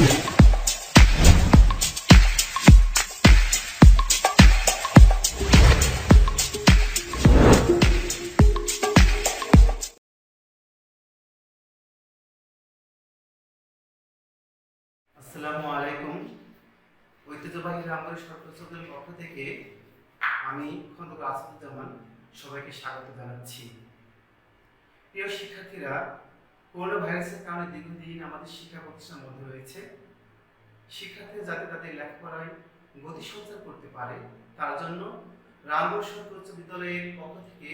আসসালামু আলাইকুম। ঐতিহ্যবাহী রামগড় সরকারি স্কুলের পক্ষ থেকে আমি খন্দকার আসাদুজ্জামান সবাইকে স্বাগত জানাচ্ছি। প্রিয় শিক্ষার্থীরা, করোনা ভাইরাসের কারণে দীর্ঘদিন আমাদের শিক্ষা প্রতিষ্ঠান বন্ধ রয়েছে। শিক্ষার্থীরা যাতে তাদের লেখাপড়ায় গতি সঞ্চার করতে পারে তার জন্য রামগড় সরকারি উচ্চ বিদ্যালয়ের পক্ষ থেকে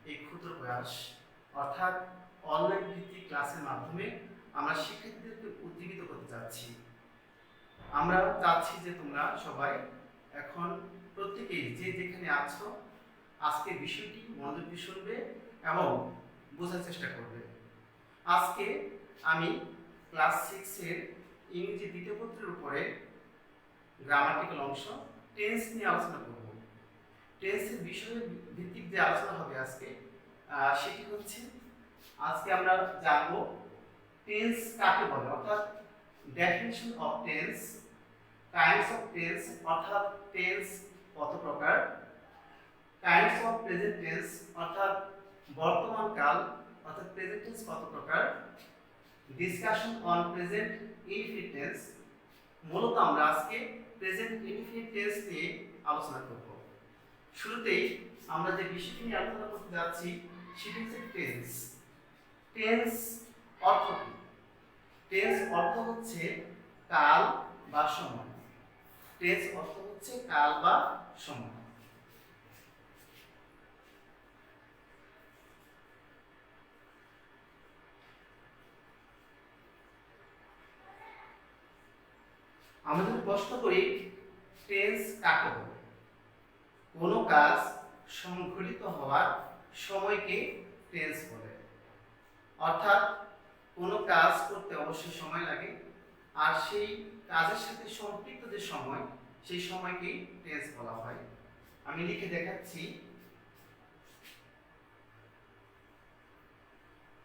এই ক্ষুদ্র প্রয়াস অর্থাৎ অনলাইন ভিত্তিক ক্লাসের মাধ্যমে আমরা শিক্ষার্থীদেরকে উজ্জীবিত করতে চাচ্ছি। আমরা চাচ্ছি যে তোমরা সবাই এখন প্রত্যেকেই যে যেখানে আছো আজকে বিষয়টি মনোযোগ দিয়ে শুনবে এবং বোঝার চেষ্টা করবে। আজকে আমি ক্লাস 6 এর ইংরেজি দ্বিতীয় পত্রের উপরে গ্রামাটিক্যাল অংশ টেন্স নিয়ে আলোচনা করব। টেন্সের বিষয় ভিত্তিক যে আলোচনা হবে আজকে সেটি হচ্ছে আজকে আমরা জানব টেন্স কাকে বলে, অর্থাৎ definition of tense, kinds of tense অর্থাৎ টেন্স কত প্রকার, কাইন্ডস অফ প্রেজেন্ট টেন্স অর্থাৎ বর্তমান কাল অর্থাৎ প্রেজেন্ট টেন্স কত প্রকার, discussion on present infinite tense. মূলত আমরা আজকে প্রেজেন্ট ইনফিনিট টেন্স নিয়ে আলোচনা করব। শুরুতেই আমরা যে বিষয়টি নিয়ে আলোচনা করতে যাচ্ছি সেটি হচ্ছে টেন্স। টেন্স অর্থ কি? টেন্স অর্থ হচ্ছে কাল বা সময়। টেন্স অর্থ হচ্ছে কাল বা সময়। আমরা যদি প্রশ্ন করি টেন্স কাকে বলে, কোন কাজ সংঘটিত হওয়ার সময়কে টেন্স বলে। অর্থাৎ কোন কাজ করতে অবশ্যই সময় লাগে, আর সেই কাজের সাথে সম্পৃক্ত যে সময় সেই সময়কে টেন্স বলা হয়। আমি লিখে দেখাচ্ছি,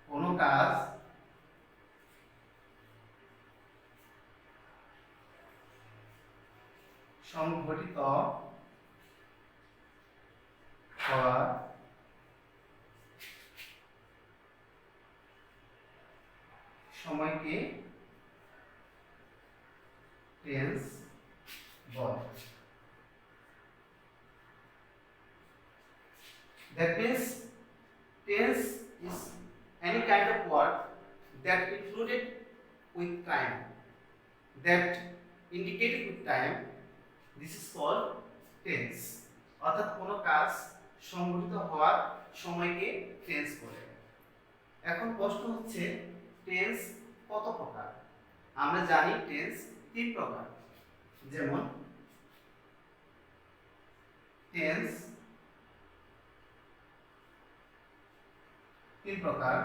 কোন কাজ সংঘটিত হওয়ার সময়কে টেন্স বলে। That means tense is any kind of word that included with time, that indicated with time. This is called tense. অর্থাৎ কোনো কাজ সংঘটিত হওয়ার সময়কে টেন্স বলে। এখন প্রশ্ন হচ্ছে টেন্স কত প্রকার? আমরা জানি টেন্স 3 প্রকার। যেমন টেন্স 3 প্রকার,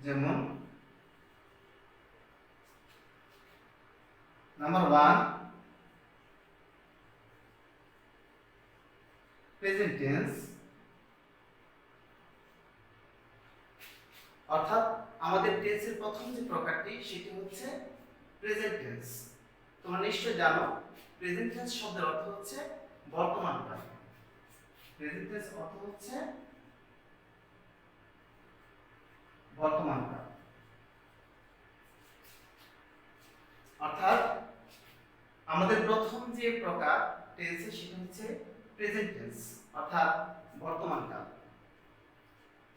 যেমন নাম্বার 1 প্রেজেন্ট টেন্স, অর্থাৎ আমাদের টেন্সের প্রথম যে প্রকারটি সেটি হচ্ছে প্রেজেন্ট টেন্স। তোমরা নিশ্চয়ই জানো প্রেজেন্ট টেন্স শব্দের অর্থ হচ্ছে বর্তমান কাল। প্রেজেন্ট টেন্স অর্থ হচ্ছে বর্তমান কাল। অর্থাৎ আমাদের প্রথম যে প্রকার টেন্সের সেটা হচ্ছে প্রেজেন্ট টেন্স অর্থাৎ বর্তমান কাল।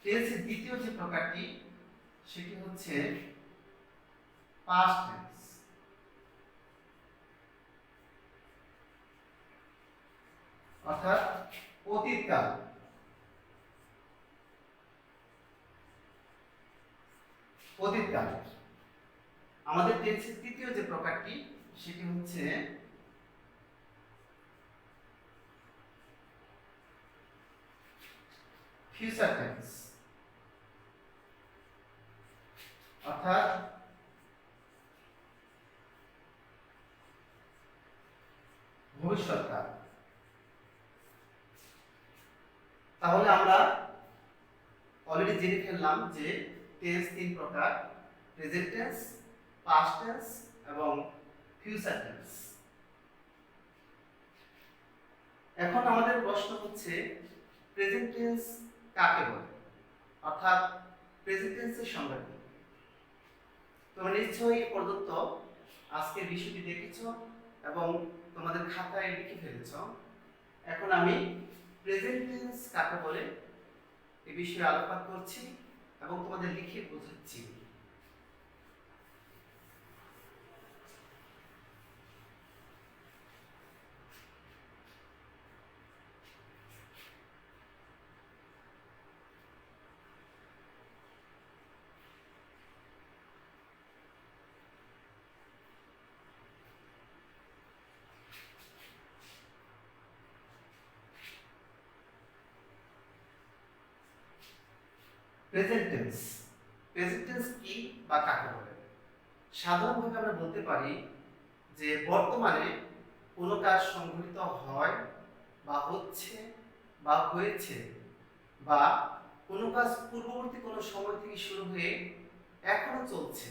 টেন্সের দ্বিতীয় যে প্রকারটি সেটি হচ্ছে পাস্ট টেন্স, অর্থাৎ অতীতকাল। অতীতকাল আমাদের টেন্সের তৃতীয় যে প্রকারটি সেটি হচ্ছে ফিউচার টেন্স, অর্থাৎ ভবিষ্যৎকাল। তাহলে আমরা অলরেডি জেনে ফেললাম যে টেন্স 3 প্রকার, প্রেজেন্ট টেন্স, পাস্ট টেন্স এবং ফিউচার টেন্স। এখন আমাদের প্রশ্ন হচ্ছে প্রেজেন্ট টেন্স কাকে বলে, অর্থাৎ প্রেজেন্ট টেন্সের সংজ্ঞা কি। তোমরা নিশ্চয়ই প্রদত্ত আজকের বিষয়টি দেখেছো এবং তোমাদের খাতায় লিখে ফেলেছো। এখন আমি প্রেজেন্ট টেন্স কাকে বলে এই বিষয়ে আলোকপাত করছি এবং তোমাদের লিখে বোঝাচ্ছি। প্রেজেন্ট টেন্স, প্রেজেন্ট টেন্স কি বা কাকে বলে? সাধারণভাবে আমরা বলতে পারি যে বর্তমানে কোনো কাজ সংঘটিত হয় বা হচ্ছে বা হয়েছে, বা কোনো কাজ পূর্ববর্তী কোনো সময় থেকে শুরু হয়ে এখনো চলছে,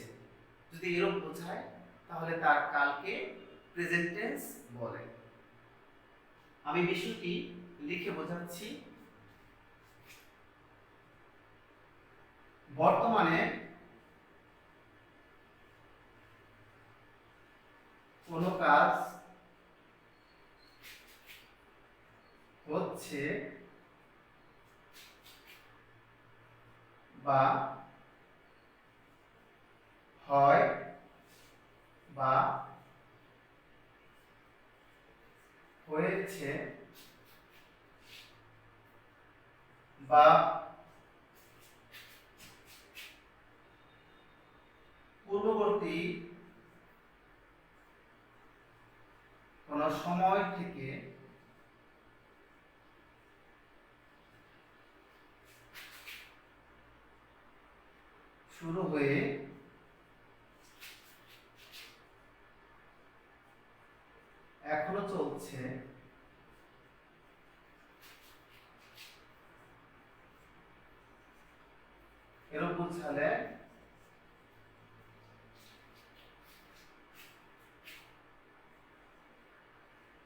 যদি এরকম বোঝায় তাহলে তার কালকে প্রেজেন্ট টেন্স বলে। আমি বিষয়টি লিখে বোঝাচ্ছি। বর্তমানে কোনো কাজ হচ্ছে বা হয় বা হয়েছে বা পূর্ববর্তী কোনো সময় থেকে শুরু হয়ে এখনো চলছে, এরকম বোঝালে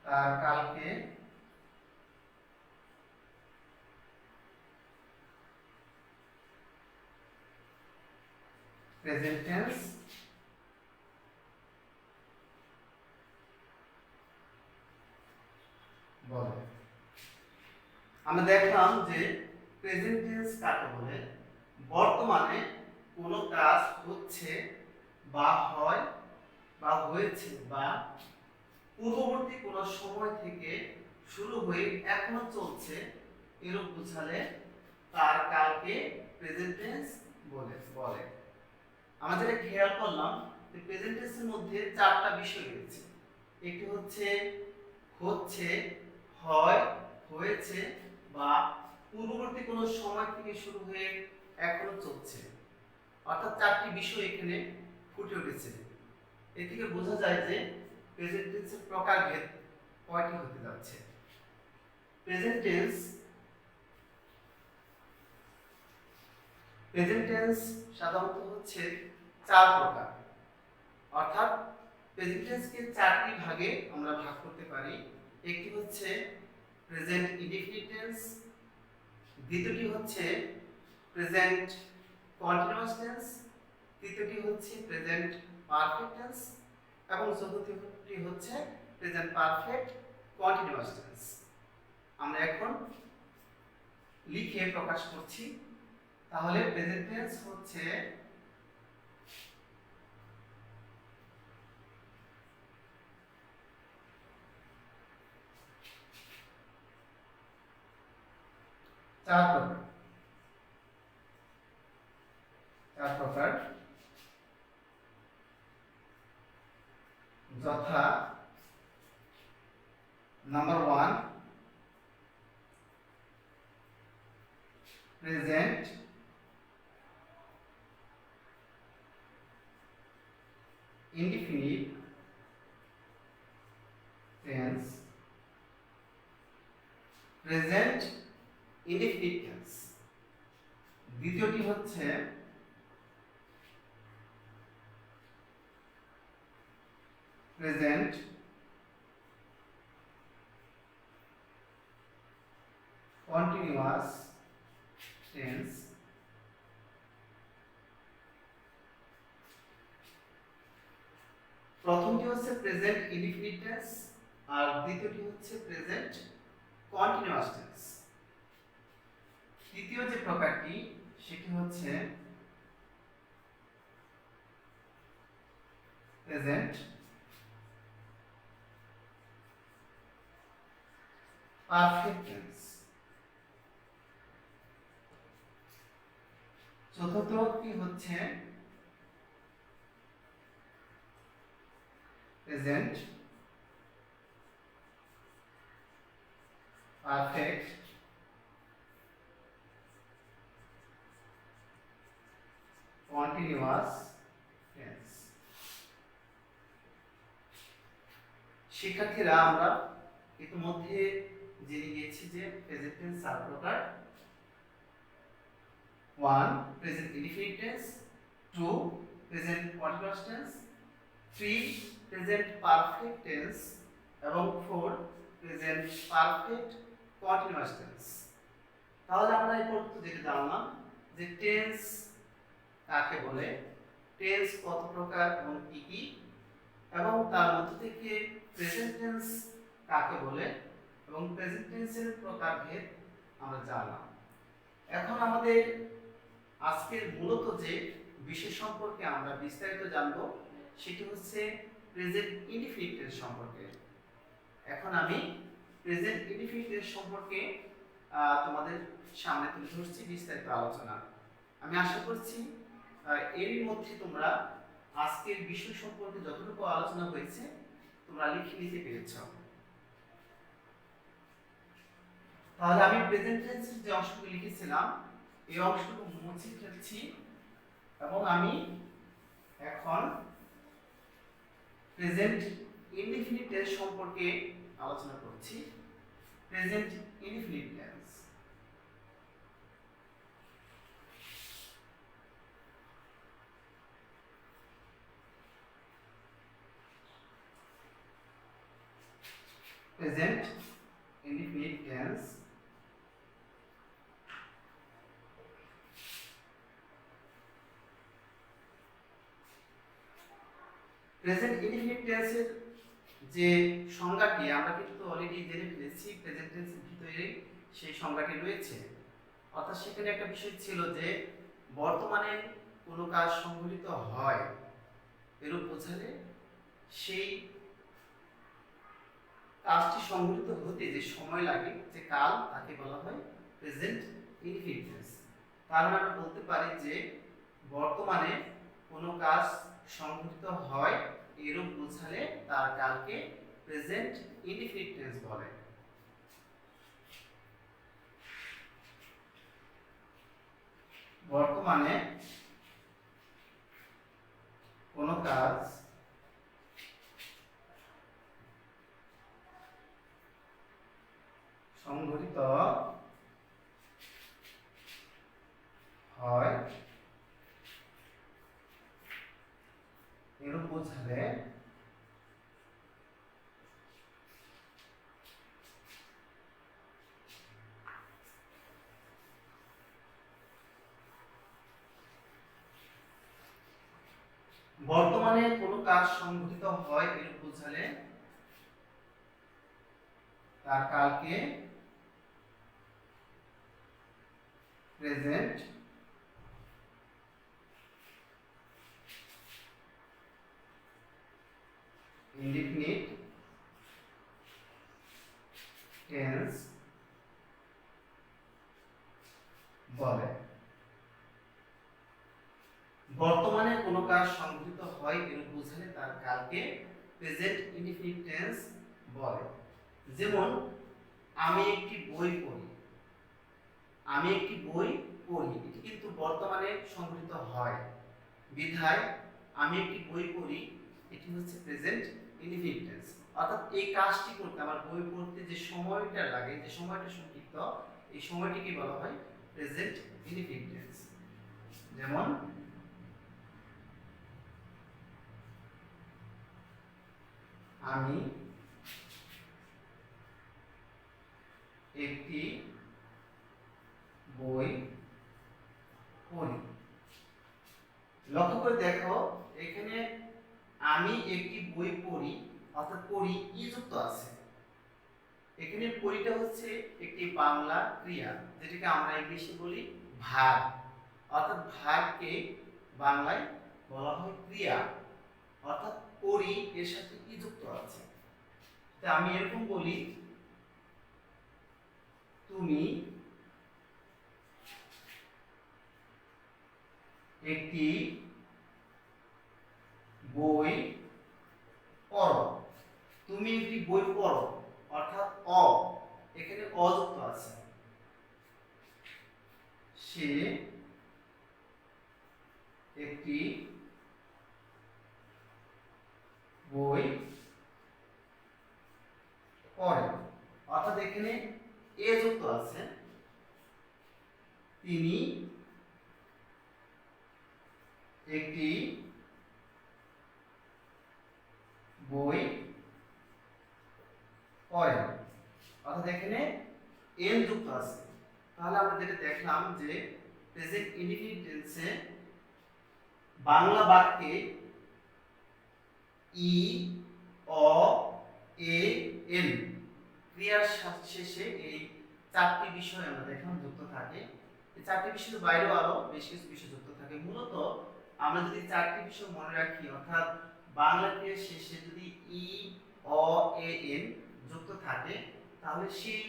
তার কালকে প্রেজেন্ট টেন্স বলে। আমরা দেখলাম যে প্রেজেন্ট টেন্স কাকে বলে। বর্তমানে কোনো কাজ হচ্ছে বা হয় বা হয়েছে বা পূর্ববর্তী কোনো সময় থেকে শুরু হয়ে এখনো চলছে, এরূপ বোঝালে তার কালকে প্রেজেন্ট টেন্স বলে। আমরা যেটা খেয়াল করলাম যে প্রেজেন্ট টেন্সের মধ্যে চারটা বিষয় রয়েছে। একটি হচ্ছে হচ্ছে, হয়, হয়েছে বা পূর্ববর্তী কোনো সময় থেকে শুরু হয়ে এখনো চলছে, অর্থাৎ চারটি বিষয় এখানে ফুটে উঠেছে। এ থেকে বোঝা যায় যে প্রেজেন্ট টেন্সের প্রকারভেদ কয়টি হতে যাচ্ছে। প্রেজেন্ট টেন্স সাধারণত হচ্ছে চার প্রকার, অর্থাৎ প্রেজেন্ট টেন্সকে চারটি ভাগে আমরা ভাগ করতে পারি। একটি হচ্ছে প্রেজেন্ট ইনডেফিনিট টেন্স, দ্বিতীয়টি হচ্ছে প্রেজেন্ট কন্টিনিউয়াস টেন্স, তৃতীয়টি হচ্ছে প্রেজেন্ট পারফেক্ট টেন্স এবং চতুর্থটি হচ্ছে প্রেজেন্ট পারফেক্ট কন্টিনিউয়াস টেন্স। আমরা এখন লিখে প্রকাশ করছি। তাহলে প্রেজেন্ট টেন্স হচ্ছে চার প্রকার, যথা number 1 present indefinite tense, present indefinite tense। দ্বিতীয়টি হচ্ছে প্রেজেন্ট কন্টিনিউয়াস টেন্স, প্রথমটি হচ্ছে প্রেজেন্ট ইনডিফিনিট টেন্স আর দ্বিতীয়টি হচ্ছে প্রেজেন্ট কন্টিনিউয়াস টেন্স। তৃতীয় যে প্রকারটি সেটি হচ্ছে প্রেজেন্ট পারফেক্ট টেন্স। চতুর্থটি হচ্ছে প্রেজেন্ট পারফেক্ট কন্টিনিউয়াস টেন্স। শিক্ষার্থীরা আমরা ইতিমধ্যে জেনে গিয়েছি যে প্রেজেন্ট টেন্স চার প্রকার। 1 present indefinite tense, 2 present continuous tense, 3 present perfect tense এবং 4 প্রেজেন্ট পারফেক্ট কন্টিনিউয়াস টেন্স। তাহলে আমরা এই পর্যন্ত যেটা জানলাম যে টেন্স কাকে বলে, টেন্স কত প্রকার এবং কি কি, এবং তার মধ্যে থেকে প্রেজেন্ট টেন্স কাকে বলে এবং প্রেজেন্ট টেন্সের প্রকারভেদ আমরা জানলাম। এখন আমাদের আজকের মূলত যে বিষয় সম্পর্কে আমরা বিস্তারিত জানব সেটি হচ্ছে প্রেজেন্ট ইনডিফিনিট টেন্স সম্পর্কে। এখন আমি প্রেজেন্ট ইনডিফিনিট টেন্স সম্পর্কে তোমাদের সামনে তুলে ধরছি বিস্তারিত আলোচনা। আমি আশা করছি এরই মধ্যে তোমরা আজকের বিষয় সম্পর্কে যতটুকু আলোচনা হয়েছে তোমরা লিখে নিতে পেরেছ। তাহলে আমি প্রেজেন্ট টেন্সের যে অংশটুকু লিখেছিলাম এই অংশটুকু মুছে ফেলছি এবং আমি এখন প্রেজেন্ট ইনডিফিনিট টেন্স সম্পর্কে আলোচনা করছি। Present indefinite tense, present indefinite tense present indefinite টেন্সের যে সংজ্ঞাটি আমরা কিন্তু অলরেডি জেনে ফেলেছি, প্রেজেন্ট টেন্সের ভিতরে সেই সংজ্ঞাটি রয়েছে। অর্থাৎ সেখানে একটা বিষয় ছিল যে বর্তমানে কোনো কাজ সংঘটিত হয় এরূপ বোঝালে সেই কাজটি সংঘটিত হতে যে সময় লাগে, যে কাল, তাকে বলা হয় প্রেজেন্ট ইনডিফিনিট টেন্স। তার মানে আমরা বলতে পারি যে বর্তমানে কোনো কাজ সংঘটিত হয় এরূপ বোঝালে তার কালকে প্রেজেন্ট ইনডিফিনিট টেন্স বলে। বর্তমানে কোনো কাজ সংঘটিত হয় এরূপ বোঝালে বর্তমানে কোনো কাজ সংঘটিত হয় এরূপ বোঝালে তার কালকে প্রেজেন্ট ইনডিফিনিট টেন্স বলে। বর্তমানে কোনো কাজ সংঘটিত হয় এরূপ বোঝালে তার কালকে প্রেজেন্ট ইনডিফিনিট টেন্স বলে। যেমন আমি একটি বই পড়ি, আমি একটি বই পড়ি, এটি কিন্তু বর্তমানে সংঘটিত হয় বিধায় আমি একটি বই পড়ি এটি হচ্ছে প্রেজেন্ট ইনডিফিনিট টেন্স। অর্থাৎ এই কাজটি করতে আমার বই পড়তে যে সময়টা লাগে, যে সময়টা সংক্ষিপ্ত, এই সময়টিকে বলা হয় প্রেজেন্ট ইনডিফিনিট টেন্স। যেমন আমি একটি বই পড়ি। লক্ষ্য করে দেখো এখানে আমি একটি বই পড়ি অর্থাৎ পড়ি ই যুক্ত আছে। এখানে পড়িটা হচ্ছে একটি বাংলা ক্রিয়া, যেটাকে আমরা ইংলিশে বলি ভার্ব, অর্থাৎ ভার্বকে বাংলায় বলা হয় ক্রিয়া, অর্থাৎ পড়ি এর সাথে ই যুক্ত আছে। তা আমি এরকম বলি, তুমি একটি বই পড়ো। তুমি একটি বই পড়ো অর্থাৎ এখানে অযুক্ত আছে। সে একটি বই পড়ে, অর্থাৎ এখানে এ যুক্ত আছে। তিনি একটি বই পড়েন, অর্থাৎ এখানে এন যুক্ত আছে। তাহলে আমরা যেটা দেখলাম যে প্রেজেন্ট ইনডিফিনিট টেন্সে বাংলা বাক্যে ই, অ, এ, এন ক্রিয়ার শেষে এই চারটি বিষয় আমরা দেখলাম যুক্ত থাকে। এই চারটি বিষয়ের বাইরেও আরো বেশ কিছু বিষয় যুক্ত থাকে। মূলত আমরা যদি চারটি বিষয় মনে রাখি, অর্থাৎ বাংলা ক্রিয়ার শেষে যদি ই, অ, এ, এন যুক্ত থাকে, তাহলে সেই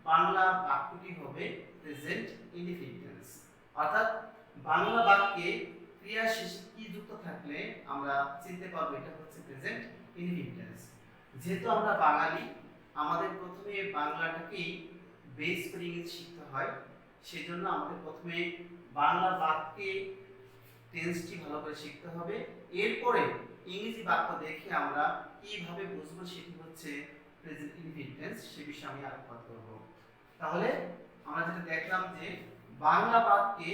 বাংলা বাক্যটি হবে প্রেজেন্ট ইনডিফিনিট টেন্স। অর্থাৎ বাংলা বাক্যে ক্রিয়া শেষে কি যুক্ত থাকলে আমরা চিনতে পারবো এটা হচ্ছে প্রেজেন্ট ইনডিফিনিট টেন্স। যেহেতু আমরা বাঙালি, আমাদের প্রথমে বাংলাটাকেই বেস করে ইংরেজি শিখতে হয়, সেই জন্য আমাদের প্রথমে বাংলা বাক্যে টেন্সটি ভালো করে শিখতে হবে। এরপরে ইংরেজি বাক্য দেখে আমরা কিভাবে বুঝবো সেটি হচ্ছে প্রেজেন্ট ইনডিফিনিট টেন্স, সে বিষয়ে আমি আলোকপাত করব। তাহলে আমরা যেটা দেখলাম যে বাংলা বাক্যে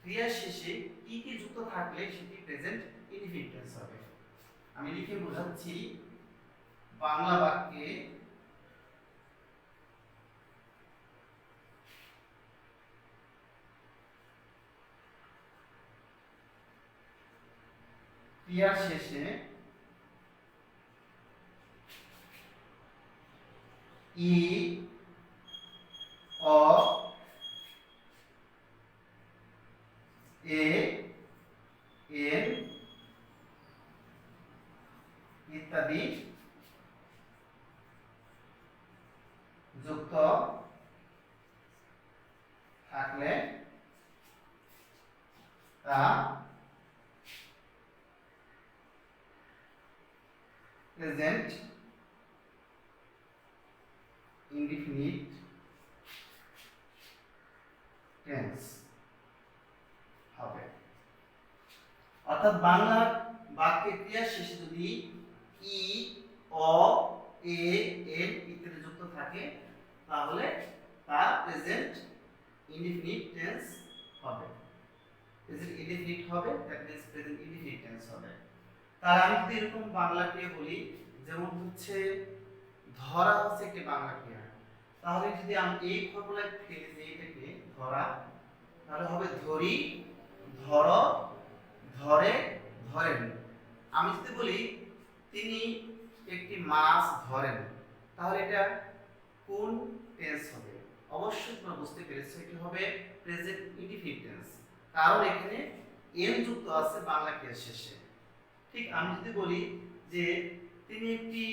ক্রিয়া শেষে কি কি যুক্ত থাকলে সেটি প্রেজেন্ট ইনডিফিনিট টেন্স হবে। আমি লিখে বোঝাচ্ছি, বাংলা বাক্যে ক্রিয়ার শেষে ই, অ, এ, এন ইত্যাদি যুক্ত থাকলে তা প্রেজেন্ট ইনডিফিনিট টেন্স হবে। অর্থাৎ বাংলা বাক্যে ক্রিয়া শেষে যদি ই, অ, এ, এন ইত্যাদি যুক্ত থাকে, তাহলে তা প্রেজেন্ট ইনডিফিনিট টেন্স হবে। প্রেজেন্ট ইনডিফিনিট হবে, that means present indefinite tense হবে। তার আমি যদি এরকম বাংলা ক্রিয়া বলি, যেমন হচ্ছে ধরা হচ্ছে একটি বাংলা ক্রিয়া, তাহলে যদি আমি এই ফর্মুলায় ফেলে দিই এটাকে ধরা, তাহলে হবে ধরি, ধর, ধরে, ধরেন। আমি যদি বলি তিনি একটি মাছ ধরেন, তাহলে এটা কোন টেন্স হবে? অবশ্যই তোমরা বুঝতে পেরেছো, এটি হবে প্রেজেন্ট ইনডিফিনিট টেন্স, কারণ এখানে এন যুক্ত আছে বাংলা ক্রিয়ার শেষে। ঠিক আমি যদি বলি যে তিনি একটি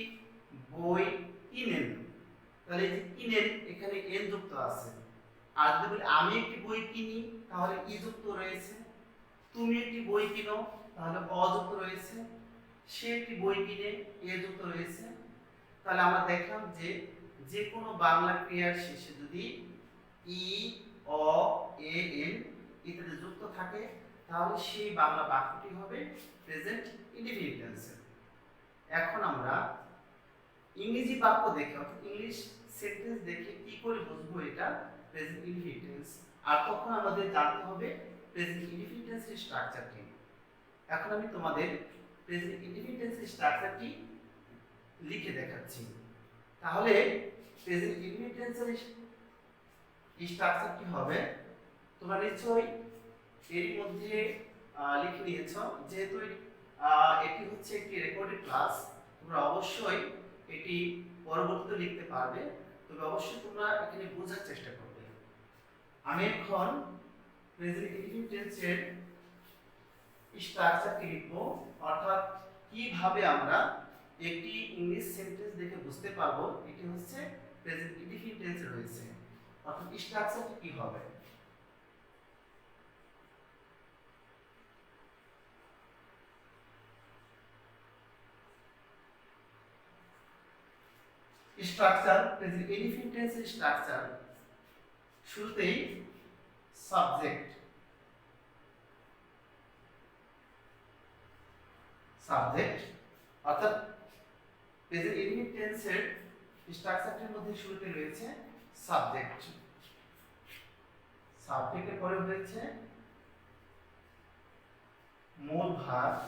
বই কিনেন, তাহলে এই যে কিনেন এখানে এন যুক্ত আছে। আর যদি বলি আমি একটি বই কিনি, তাহলে ই যুক্ত রয়েছে। তুমি একটি বই কিনো, তাহলে অ যুক্ত রয়েছে। সে একটি বই কিনে, এ যুক্ত রয়েছে। তাহলে আমরা দেখলাম যে যে কোনো বাংলা ক্রিয়ার শেষে যদি ই, অ, এ, এন ইত্যাদি যুক্ত থাকে, তাহলে সেই বাংলা বাক্যটি হবে প্রেজেন্ট ইনডিফিনিট টেন্সের। এখন আমরা ইংরেজি বাক্য দেখে, অর্থাৎ ইংলিশ সেন্টেন্স দেখে কি করে বুঝবো এটা প্রেজেন্ট ইনডিফিনিট টেন্স, আর তখন আমাদের জানতে হবে প্রেজেন্ট ইনডিফিনিট টেন্সের স্ট্রাকচারটি। এখন আমি তোমাদের প্রেজেন্ট ইনডিফিনিট টেন্সের স্ট্রাকচারটি লিখে দেখাচ্ছি। তাহলে প্রেজেন্ট ইনডিফিনিট টেন্সের স্ট্রাকচারটি হবে, তোমরা নিশ্চয়ই এর মধ্যে লিখে নিয়েছ। যেহেতু এটি হচ্ছে একটি রেকর্ডেড ক্লাস, তোমরা অবশ্যই এটি পরবর্তীতে লিখতে পারবে, তবে অবশ্যই তোমরা এখানে বোঝার চেষ্টা করবে। আমি এখন প্রেজেন্ট ইনডিফিনিট টেন্সের স্ট্রাকচারটি লিখব, অর্থাৎ কিভাবে আমরা একটি ইংলিশ সেন্টেন্স দেখে বুঝতে পারবো এটি হচ্ছে প্রেজেন্ট ইনডিফিনিট টেন্সে রয়েছে, অর্থাৎ স্ট্রাকচারটি কি হবে। স্ট্রাকচার, প্রেজেন্ট ইনডিফিনিট টেন্সের স্ট্রাকচার, শুরুতেই সাবজেক্ট, সাবজেক্ট অর্থাৎ প্রেজেন্ট ইনডিফিনিট টেন্সের স্ট্রাকচারটির মধ্যে শুরুতে রয়েছে সাবজেক্ট, সাবজেক্টের পরে রয়েছে মূল ভার্ব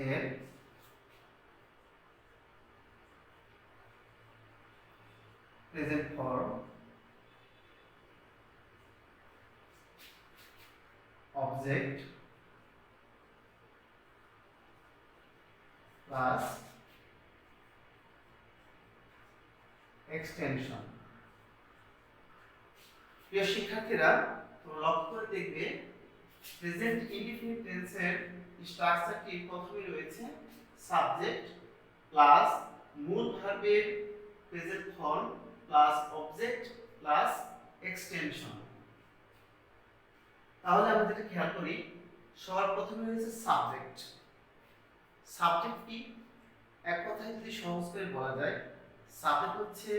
এর present form, object plus extension. প্রিয় শিক্ষার্থীরা, তোমরা লক্ষ্য করে দেখবে প্রেজেন্ট ইনডিফিনিট টেন্সের স্ট্রাকচারটি প্রথমে রয়েছে সাবজেক্ট প্লাস মূল ভার্বের present form plus object plus extension. তাহলে আমরা যেটা খেয়াল করি, সবার প্রথমে রয়েছে সাবজেক্ট। সাবজেক্ট কি? এক কথায় যদি সহজ করে বলা যায়, সাবজেক্ট হচ্ছে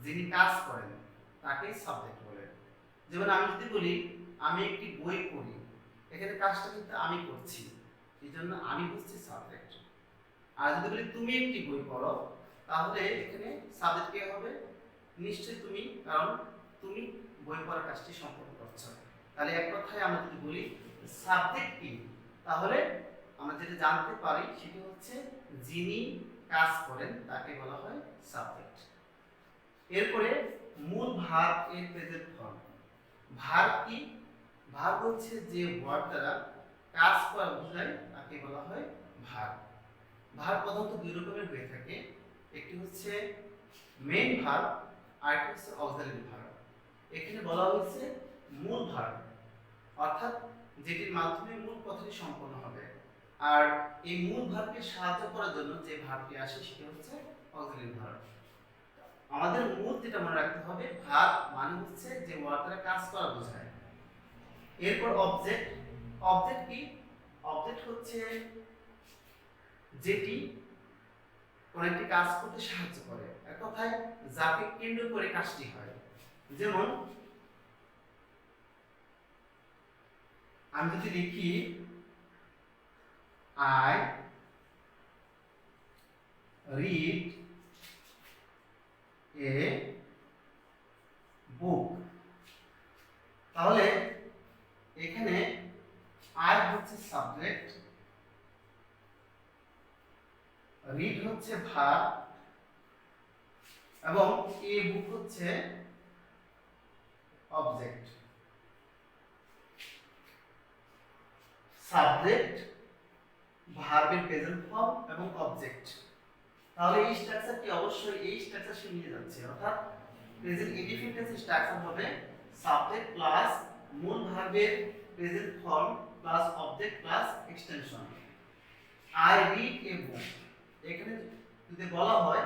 যিনি কাজ করেন তাকে সাবজেক্ট বলে। যেমন আমি যদি বলি আমি একটি বই পড়ি, এখানে কাজটা কিন্তু আমি করছি, এই জন্য আমি হচ্ছে সাবজেক্ট। আর যদি বলি তুমি একটি বই পড়ো, তাহলে এখানে সাবজেক্ট কে হবে? নিশ্চয়ই তুমি, কারণ তুমি বই পড়ার কাজটি সম্পন্ন করছো। তাহলে এক কথায় আমরা যদি বলি সাবজেক্ট কি, তাহলে আমরা যেটা জানতে পারি সেটি হচ্ছে যিনি কাজ করেন তাকে বলা হয় সাবজেক্ট। এরপরে মূল ভার্ব এর প্রেজেন্ট ফর্ম। ভার্ব কি? ভার্ব হচ্ছে যে ওয়ার্ড দ্বারা কাজ করা বোঝায় তাকে বলা হয় ভার্ব। ভার্ব প্রধানত দুই রকমের হয়ে থাকে, একটি হচ্ছে মেইন ভার্ব আর একটি হচ্ছে অক্সিলারি ভার্ব। এখানে বলা হয়েছে মূল ভার্ব, অর্থাৎ যেটির মাধ্যমে মূল কথাটি সম্পন্ন হবে। আর এই মূল ভার্বকে সাহায্য করার জন্য যে ভার্বটি আসে সেটা হচ্ছে অক্সিলারি ভার্ব। আমাদের মূল যেটা মনে রাখতে হবে, ভার্ব মানে হচ্ছে যে ওয়ার্ড দ্বারা কাজ করা বোঝায়। এরপর অবজেক্ট। অবজেক্ট কি? অবজেক্ট হচ্ছে যেটি কোনো একটি কাজ করতে সাহায্য করে, এক কথায় যাকে কেন্দ্র করে কাজটি হয়। যেমন আমি যদি লিখি I read a book, তাহলে এখানে I হচ্ছে সাবজেক্ট, read হচ্ছে ভার্ব এবং a book হচ্ছে অবজেক্ট। সাবজেক্ট, ভার্বের প্রেজেন্ট ফর্ম এবং অবজেক্ট। তাহলে এই স্ট্রাকচারটি অবশ্যই এই স্ট্রাকচার সে নিয়ে যাচ্ছে, অর্থাৎ প্রেজেন্ট ইনডিফিনিট টেন্সের স্ট্রাকচার হবে সাবজেক্ট প্লাস মূল ভার্বের present form plus object plus extension. I read a book, এখানে যদি বলা হয়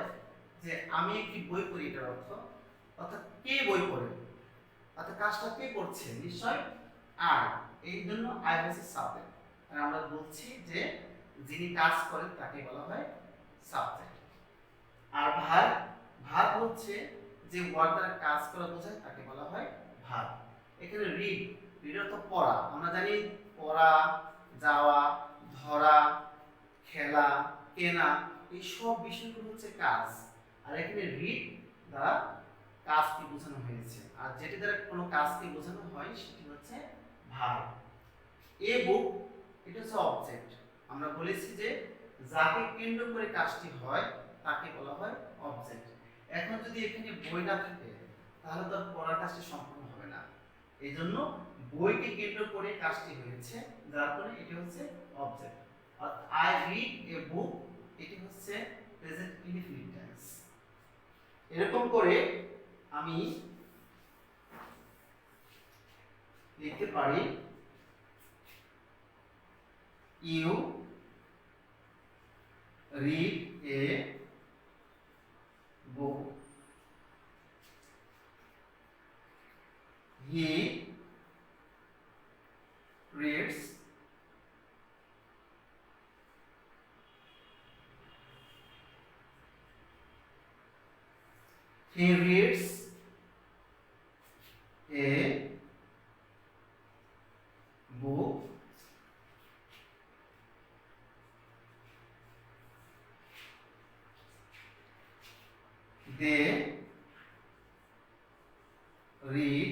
যে আমি একটি বই পড়ি, এটার অর্থ, অর্থাৎ কে বই পড়ে, অর্থাৎ কাজটা কে করছে? নিশ্চয় আই, এই জন্য আই হচ্ছে সাবজেক্ট। আর আমরা বলছি যে যিনি কাজ করেন তাকে বলা হয় সাবজেক্ট। আর ভার্ব, ভার্ব হচ্ছে যে ওয়ার্ড দ্বারা কাজ করা বোঝায় তাকে বলা হয় ভার্ব। এখানে রিড, রিড অর্থ পড়া। আমরা জানি পড়া, যাওয়া, ধরা, খেলা, কেনা, এই সব বিষয়গুলো হচ্ছে কাজ। আর এখানে রিড দ্বারা কাজকে বোঝানো হয়েছে, আর যেটি দ্বারা কোনো কাজকে বোঝানো হয় সেটি হচ্ছে ভার্ব। এ বুক, এটা হচ্ছে অবজেক্ট। আমরা বলেছি যে যাকে কেন্দ্র করে কাজটি হয় তাকে বলা হয় অবজেক্ট। এখন যদি এখানে বই না থাকে তাহলে তো পড়ার কাজটি সম্পূর্ণ হবে না। এই জন্য বইকে কেন্দ্র করে কাজটি হয়েছে, যার ফলে এটি হচ্ছে অবজেক্ট। আর আই রিড এ বুক, এটি হচ্ছে প্রেজেন্ট ইনডিফিনিট টেন্স। এরকম করে আমি লিখতে পারি you read a book, he reads he reads a book, they read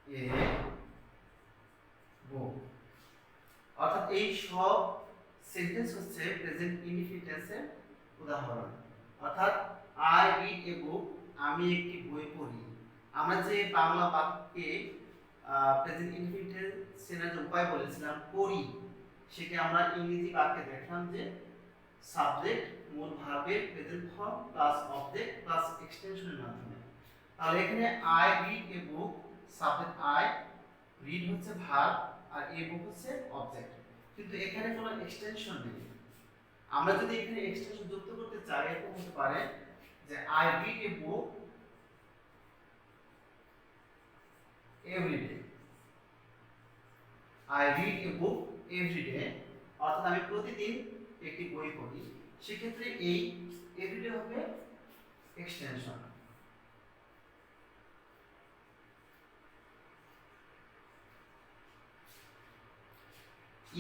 a book। অর্থাৎ এই সব সেন্টেন্স হচ্ছে প্রেজেন্ট ইনডিফিনিট টেন্সের উদাহরণ। অর্থাৎ আই রিড এ বুক, আমি একটি বই পড়ি। আমরা যে বাংলা বাক্যে প্রেজেন্ট ইনডিফিনিট টেন্সের যে উপায় বলেছিলাম পড়ি, সেটা আমরা ইংরেজি বাক্যে দেখলাম যে সাবজেক্ট মূল ভার্বের present form plus object plus এক্সটেনশনের মাধ্যমে। তাহলে এখানে I read a book, subject I, read হচ্ছে ভার্ব আর এ বুক হচ্ছে অবজেক্ট। কিন্তু এখানে কোনো এক্সটেনশন নেই। আমরা যদি এখানে এক্সটেনশন যুক্ত করতে চাই এরকম হতে পারে যে I read a book everyday, I read a book everyday, অর্থাৎ আমি প্রতিদিন একটি বই পড়ি। সেক্ষেত্রে এই এভরিডে হবে এক্সটেনশন।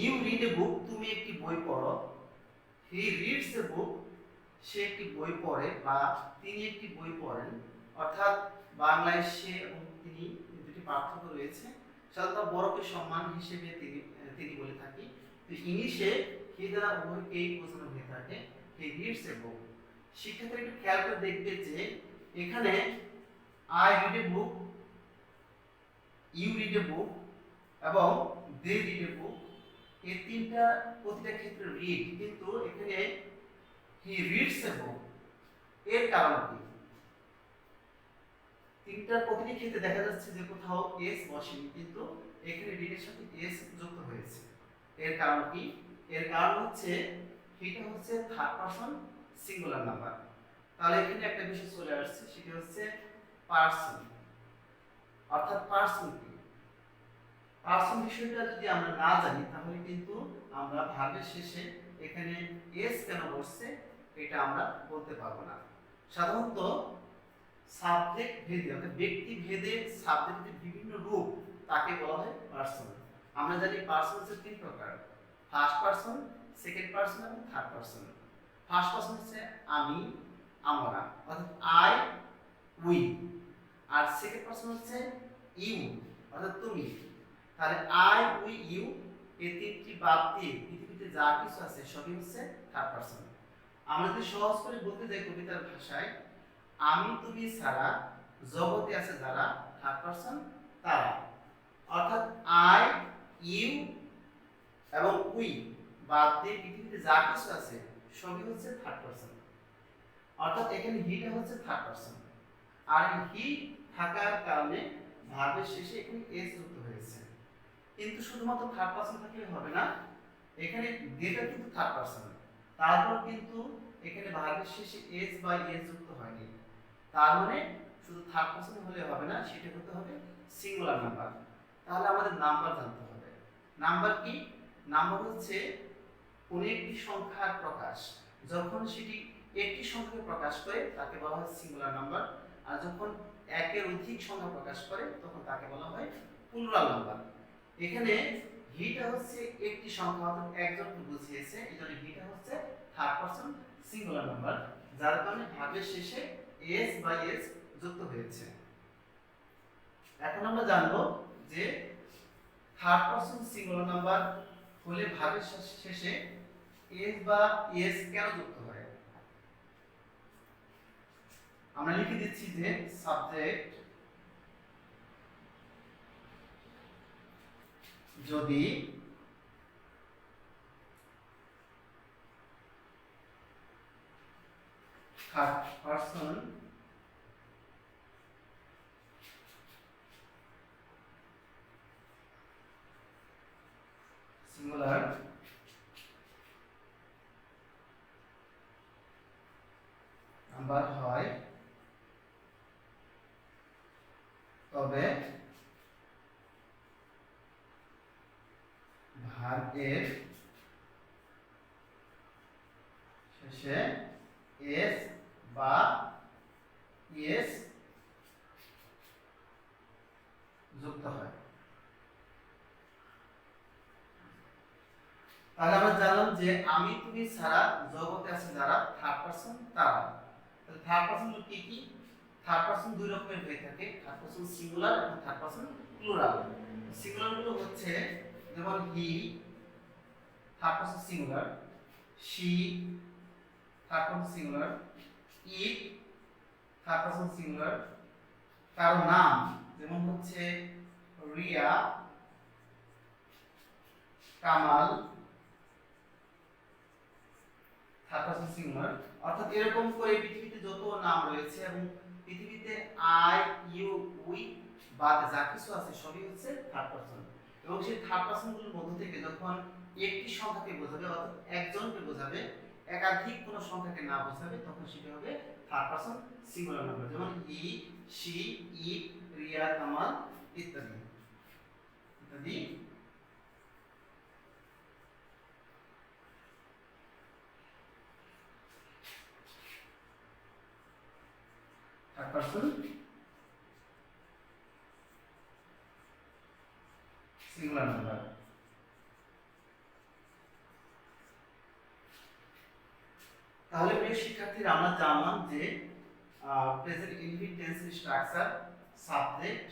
ইউ রিড এ বুক, তুমি একটি বই পড়ো। হি রিডস এ বুক, সে একটি বই পড়ে বা তিনি একটি বই পড়েন। অর্থাৎ বাংলায় সে এবং তিনি দুটি পার্থক্য রয়েছে। সাধারণত বড়কে সম্মান হিসেবে তিনি বলে থাকি, তো ইংলিশে হি দ্বারা উভয়কেই বোঝানো হয়ে থাকে। He reads a book. সেক্ষেত্রে একটু খেয়াল করে দেখবে যে এখানে I read a book, you read a book এবং দে রিড এ বুক, এই তিনটা প্রতিটা ক্ষেত্রে রিড, কিন্তু এখানে হি রিডস এ বুক। এর কারণ কি? তিনটা প্রতিটি ক্ষেত্রে দেখা যাচ্ছে যে কোথাও এস বসেনি, কিন্তু এখানে রিড এর সাথে এস যুক্ত হয়েছে। এর কারণ কি? এর কারণ হচ্ছে এটা হচ্ছে থার্ড পারসন সিঙ্গুলার নাম্বার। তাহলে এখানে একটা বিষয় চলে আসছে, সেটা হচ্ছে পারসন। অর্থাৎ পারসন কি? পারসন বিষয়টা যদি আমরা না জানি তাহলে কিন্তু আমরা ভার্বের শেষে এখানে এস কেন বসছে এটা আমরা বলতে পারবো না। সাধারণত সাবজেক্ট ভেদে অর্থাৎ ব্যক্তি ভেদে সাবজেক্টের বিভিন্ন রূপ তাকে বলা হয় পারসন। আমরা জানি পারসন হচ্ছে তিন প্রকার: ফার্স্ট পারসন, সেকেন্ড পারসন এবং থার্ড পারসন। ফার্স্ট পারসন হচ্ছে আমি, আমরা, অর্থাৎ আই, উই। আর সেকেন্ড পারসন হচ্ছে ইউ, অর্থাৎ তুমি। তাহলে আই, উই, ইউ এই তিনটি বাদ দিয়ে পৃথিবীতে যা কিছু আছে সবই হচ্ছে থার্ড পারসন। আমরা যদি সহজ করে বলতে যাই কবিতার ভাষায়, আমি তুমি ছাড়া জগতে আছে যারা, থার্ড পারসন তারা। অর্থাৎ আই, ইউ এবং উই বাদ দিয়ে পৃথিবীতে যা কিছু আছে সবই হচ্ছে থার্ড পারসন। অর্থাৎ এখানে হিটা হচ্ছে থার্ড পারসন, আর হি থাকার কারণে ভার্বের শেষে এখানে এস যুক্ত হয়েছে। কিন্তু শুধুমাত্র থার্ড পারসন থাকলে হবে না, এখানে ডেটা কিন্তু থার্ড পারসন, তারপর কিন্তু এখানে ভার্বের শেষে এস বা এস যুক্ত হয়নি। তার মানে শুধু থার্ড পারসন হলে হবে না, সেটা হতে হবে সিঙ্গুলার নাম্বার। তাহলে আমাদের নাম্বার জানতে হবে। নাম্বার কি? নাম্বার হচ্ছে কোন একটি সংখ্যার প্রকাশ। যখন সেটি একটি সংখ্যাকে প্রকাশ করে তাকে বলা হয় সিঙ্গুলার নাম্বার, আর যখন একের অধিক সংখ্যা প্রকাশ করে তখন তাকে বলা হয় প্লুরাল নাম্বার। এখানে হিটা হচ্ছে একটি সংখ্যা অর্থাৎ একজনকে বুঝিয়েছে, এই জন্য হিটা হচ্ছে থার্ড পারসন সিঙ্গুলার নাম্বার, যার কারণে ভার্বের শেষে এস বা এস যুক্ত হয়েছে। এখন আমরা জানবো যে থার্ড পারসন সিঙ্গুলার নাম্বার হলে ভার্বের শেষে এস বা এস কেন যুক্ত হয়? আমরা লিখে দিচ্ছি যে সাবজেক্ট যদি থার্ড পারসন সিঙ্গুলার নাম্বার হয় তবে ভার্বের শেষে এস বা এস যুক্ত হয়। তাহলে আমরা জানলাম যে আমি তুমি ছাড়া জগতে আছে যারা থার্ড পারসন তারা। তাহলে থার্ড পারসন কি কি? থার্ড পারসন দুই রকমের হয়ে থাকে, থার্ড পারসন সিঙ্গুলার এবং থার্ড পারসন প্লুরাল। সিঙ্গুলার গুলো হচ্ছে যেমন he third person singular, she third person singular, it third person singular, কারো নাম যেমন হচ্ছে Riya, Kamal third person singular. অর্থাৎ এরকম করে পৃথিবীতে যত নাম রয়েছে এবং পৃথিবীতে আই ইউ উই বাদ যা কিছু আছে সবই হচ্ছে থার্ড পারসন। এবং সেই থার্ড পারসনগুলোর মধ্য থেকে যখন একটি সংখ্যাকে বোঝাবে অর্থাৎ একজনকে বোঝাবে, একাধিক কোনো সংখ্যাকে না বোঝাবে, তখন সেটা হবে থার্ড পারসন সিঙ্গুলার নাম্বার। যেমন হি, শি, ইট, রিয়া, কামাল ইত্যাদি ইত্যাদি। Third person singular number. তাহলে প্রিয় শিক্ষার্থীরা আমরা জানলাম যে প্রেজেন্ট ইনডিফিনিট টেন্সের স্ট্রাকচার সাবজেক্ট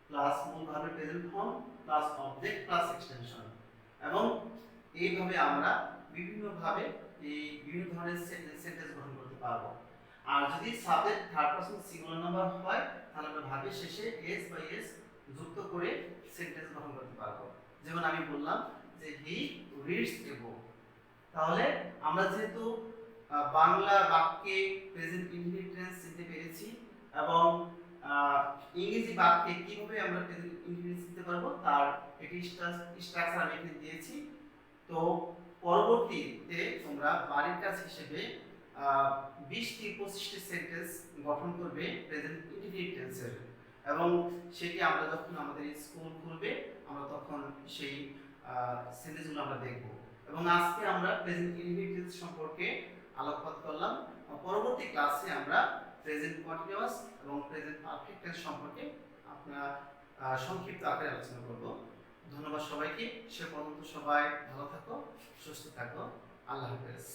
প্লাস মূল ভার্বের present form plus object plus extension, এবং এইভাবে আমরা বিভিন্নভাবে বিভিন্ন ধরনের সেন্টেন্স গঠন করতে পারবো। আর যদি subject third person singular number হয় তাহলে আমরা ভার্বের শেষে এস বা এস যুক্ত করে সেন্টেন্স গঠন করতে পারবো। যেমন আমি বললাম যে হি রিডস এ বুক। তাহলে আমরা যেহেতু বাংলা বাক্যে প্রেজেন্ট ইনডিফিনিট টেন্স চিনতে পেরেছি এবং ইংরেজি বাক্যে কিভাবে আমরা প্রেজেন্ট ইনডিফিনিট চিনতে পারবো তার একটি স্ট্রাকচার আমি এখানে দিয়েছি। তো পরবর্তীতে তোমরা বাড়ির কাজ হিসেবে 20-25টি সেন্টেন্স গঠন করবে প্রেজেন্ট ইনডিফিনিট টেন্সের, এবং সেটি আমরা যখন আমাদের স্কুল খুলবে আমরা তখন সেই সেন্টেন্সগুলো আমরা দেখব। এবং আজকে আমরা প্রেজেন্ট ইনডিফিনিট টেন্স সম্পর্কে আলোকপাত করলাম। পরবর্তী ক্লাসে আমরা প্রেজেন্ট কন্টিনিউয়াস এবং প্রেজেন্ট পারফেক্ট টেন্স সম্পর্কে আমরা সংক্ষিপ্ত আকারে আলোচনা করব। ধন্যবাদ সবাইকে। সে পর্যন্ত সবাই ভালো থাকো, সুস্থ থাকো। আল্লাহ হাফেজ।